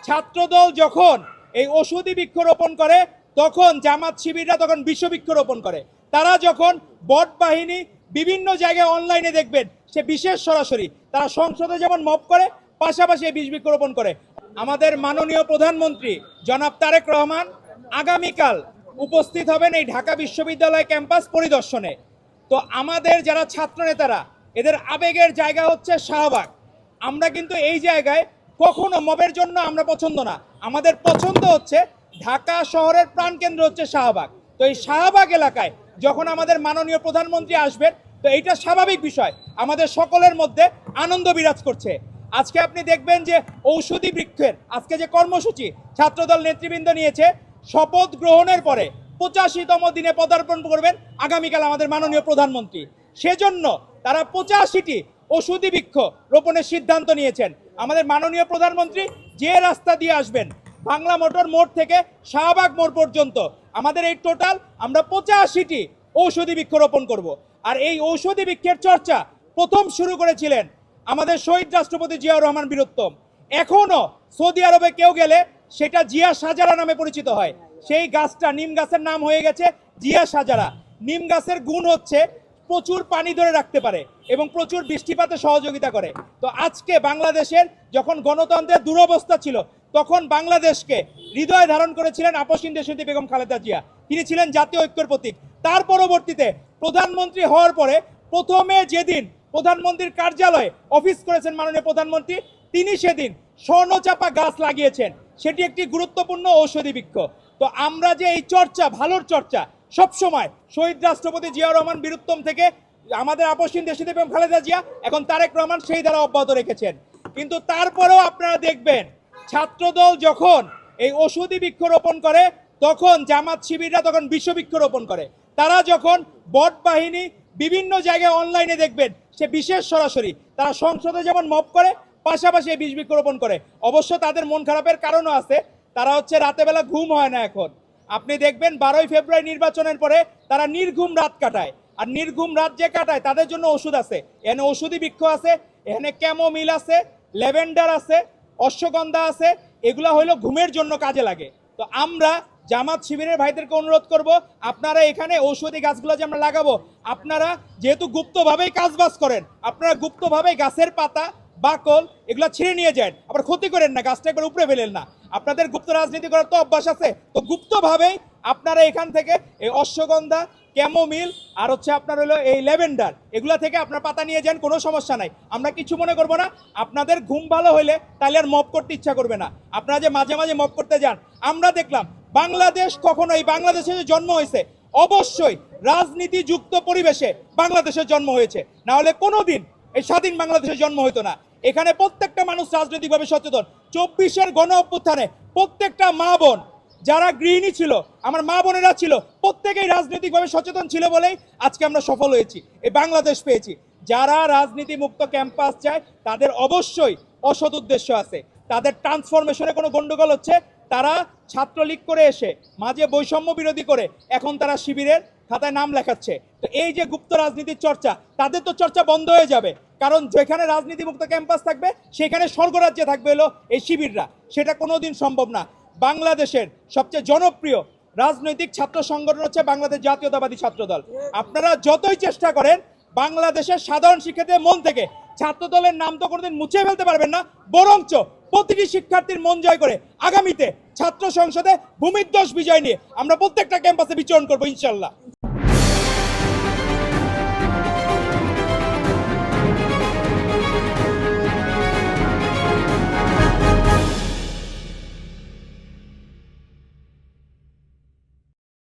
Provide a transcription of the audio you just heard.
ছাত্রদল যখন এই ওষুধি বৃক্ষরোপণ করে তখন জামাত শিবিররা তখন বিশ্ব বৃক্ষরোপণ করে। তারা যখন বট বাহিনী বিভিন্ন জায়গায় অনলাইনে দেখবেন সে বিশেষ সরাসরি তারা সংসদে যেমন মব করে পাশাপাশি এই বিষ বৃক্ষরোপণ করে। আমাদের মাননীয় প্রধানমন্ত্রী জনাব তারেক রহমান আগামীকাল উপস্থিত হবেন এই ঢাকা বিশ্ববিদ্যালয় ক্যাম্পাস পরিদর্শনে। তো আমাদের যারা ছাত্র নেতারা এদের আবেগের জায়গা হচ্ছে শাহবাগ। আমরা কিন্তু এই জায়গায় কখনো মবের জন্য আমরা পছন্দ না, আমাদের পছন্দ হচ্ছে ঢাকা শহরের প্রাণকেন্দ্র হচ্ছে শাহবাগ। তো এই শাহবাগ এলাকায় যখন আমাদের মাননীয় প্রধানমন্ত্রী আসবেন তো এইটা স্বাভাবিক বিষয়, আমাদের সকলের মধ্যে আনন্দ বিরাজ করছে। আজকে আপনি দেখবেন যে ঔষধি বৃক্ষের আজকে যে কর্মসূচি ছাত্রদল নেতৃবৃন্দ নিয়েছে, শপথ গ্রহণের পরে 85তম দিনে পদার্পণ করবেন আগামীকাল আমাদের মাননীয় প্রধানমন্ত্রী। সেজন্য তারা 85টি ওষুধি বৃক্ষ রোপণের সিদ্ধান্ত নিয়েছেন। আমাদের মাননীয় প্রধানমন্ত্রী যে রাস্তা দিয়ে আসবেন বাংলা মোটর মোড় থেকে শাহবাগ মোড় পর্যন্ত আমাদের এই টোটাল আমরা 85টি ঔষধি বৃক্ষ রোপণ করব। আর এই ঔষধি বৃক্ষের চর্চা প্রথম শুরু করেছিলেন আমাদের শহীদ রাষ্ট্রপতি জিয়াউর রহমান বীরুত্তম। এখনো সৌদি আরবে কেউ গেলে সেটা জিয়া সাজারা নামে পরিচিত হয়। সেই গাছটা নিম গাছের নাম হয়ে গেছে জিয়া সাজারা। নিম গাছের গুণ হচ্ছে প্রচুর পানি ধরে রাখতে পারে এবং প্রচুর বৃষ্টিপাতে সহযোগিতা করে। তো আজকে বাংলাদেশের যখন গণতন্ত্রের দুরবস্থা ছিল তখন বাংলাদেশকে হৃদয়ে ধারণ করেছিলেন আপসহীন দেশনেত্রী বেগম খালেদা জিয়া। তিনি ছিলেন জাতীয় ঐক্যের প্রতীক। তার পরবর্তীতে প্রধানমন্ত্রী হওয়ার পরে প্রথমে যেদিন প্রধানমন্ত্রীর কার্যালয়ে অফিস করেছেন মাননীয় প্রধানমন্ত্রী, তিনি সেদিন স্বর্ণচাপা গাছ লাগিয়েছেন। সেটি একটি গুরুত্বপূর্ণ ঔষধি বৃক্ষ। তো আমরা যে এই চর্চা, ভালোর চর্চা সবসময় শহীদ রাষ্ট্রপতি জিয়াউর রহমান বীরুত্তম থেকে আমাদের আপসহীন দেশনেত্রী বেগম খালেদা জিয়া, এখন তারেক রহমান সেই দ্বারা অব্যাহত রেখেছেন। কিন্তু তারপরেও আপনারা দেখবেন ছাত্রদল যখন এই ওষুধি বৃক্ষরোপণ করে তখন জামাত শিবিররা তখন বিশ্ব বৃক্ষরোপণ করে। তারা যখন বট বাহিনী বিভিন্ন জায়গায় অনলাইনে দেখবেন সে বিশেষ সরাসরি তারা সংসদে যেমন মব করে পাশাপাশি এই বিষ বৃক্ষরোপণ করে। অবশ্য তাদের মন খারাপের কারণও আছে, তারা হচ্ছে রাতেবেলা ঘুম হয় না। এখন আপনি দেখবেন 12ই ফেব্রুয়ারি নির্বাচনের পরে তারা নির্ঘুম রাত কাটায়। আর নির্ঘুম রাত যে কাটায় তাদের জন্য ওষুধ আছে, এখানে ওষুধি বৃক্ষ আছে, এখানে ক্যামোমিল আছে, ল্যাভেন্ডার আছে, অশ্বগন্ধা আছে, এগুলা হইলো ঘুমের জন্য কাজে লাগে। তো আমরা জামাত শিবিরের ভাইদেরকে অনুরোধ করব, আপনারা এখানে ঔষধি গাছগুলো যে আমরা লাগাবো, আপনারা যেহেতু গুপ্তভাবেই কাজবাজ করেন, আপনারা গুপ্তভাবেই গাছের পাতা বাকল এগুলো ছিঁড়ে নিয়ে যান, আবার ক্ষতি করেন না, গাছটা একবার উপরে ফেলেন না। আপনাদের গুপ্ত রাজনীতি করার তো অভ্যাস আছে, তো গুপ্তভাবেই আপনারা এখান থেকে এই অশ্বগন্ধা, ক্যামোমিল আর হচ্ছে আপনার হলো এই ল্যাভেন্ডার এগুলা থেকে আপনার পাতা নিয়ে যান, কোনো সমস্যা নাই, আমরা কিছু মনে করব না। আপনাদের ঘুম ভালো হইলে তাহলে আর মব করতে ইচ্ছা করবে না। আপনারা যে মাঝে মাঝে মব করতে যান, আমরা দেখলাম বাংলাদেশ কখনো, এই বাংলাদেশে যে জন্ম হয়েছে অবশ্যই রাজনীতিযুক্ত পরিবেশে বাংলাদেশের জন্ম হয়েছে, না হলে কোনোদিন এই স্বাধীন বাংলাদেশের জন্ম হতো না। এখানে প্রত্যেকটা মানুষ রাজনৈতিকভাবে সচেতন। 24-এর গণ অভ্যুত্থানে প্রত্যেকটা মা বোন যারা গৃহিণী ছিল, আমার মা বোনেরা ছিল, প্রত্যেকেই রাজনৈতিকভাবে সচেতন ছিল বলেই আজকে আমরা সফল হয়েছি, এই বাংলাদেশ পেয়েছি। যারা রাজনীতি মুক্ত ক্যাম্পাস চায় তাদের অবশ্যই অসৎ উদ্দেশ্য আছে, তাদের ট্রান্সফরমেশনে কোনো গন্ডগোল হচ্ছে। তারা ছাত্রলীগ করে এসে মাঝে বৈষম্য বিরোধী করে এখন তারা শিবিরের খাতায় নাম লেখাচ্ছে। তো এই যে গুপ্ত রাজনীতির চর্চা, তাদের তো চর্চা বন্ধ হয়ে যাবে, কারণ যেখানে রাজনীতি মুক্ত ক্যাম্পাস থাকবে সেখানে স্বর্গরাজ্যে থাকবে হলো এই শিবিররা, সেটা কোনোদিন সম্ভব না। বাংলাদেশের সবচেয়ে জনপ্রিয় রাজনৈতিক ছাত্র সংগঠন হচ্ছে বাংলাদেশ জাতীয়তাবাদী ছাত্রদল। আপনারা যতই চেষ্টা করেন বাংলাদেশের সাধারণ শিক্ষার্থীদের মন থেকে ছাত্রদলের নাম তো কোনোদিন মুছে ফেলতে পারবেন না, বরঞ্চ প্রতিটি শিক্ষার্থীর মন জয় করে আগামীতে ছাত্র সংসদে ভূমিধ্বস বিজয় নিয়ে আমরা প্রত্যেকটা ক্যাম্পাসে বিচরণ করবো ইনশাল্লাহ।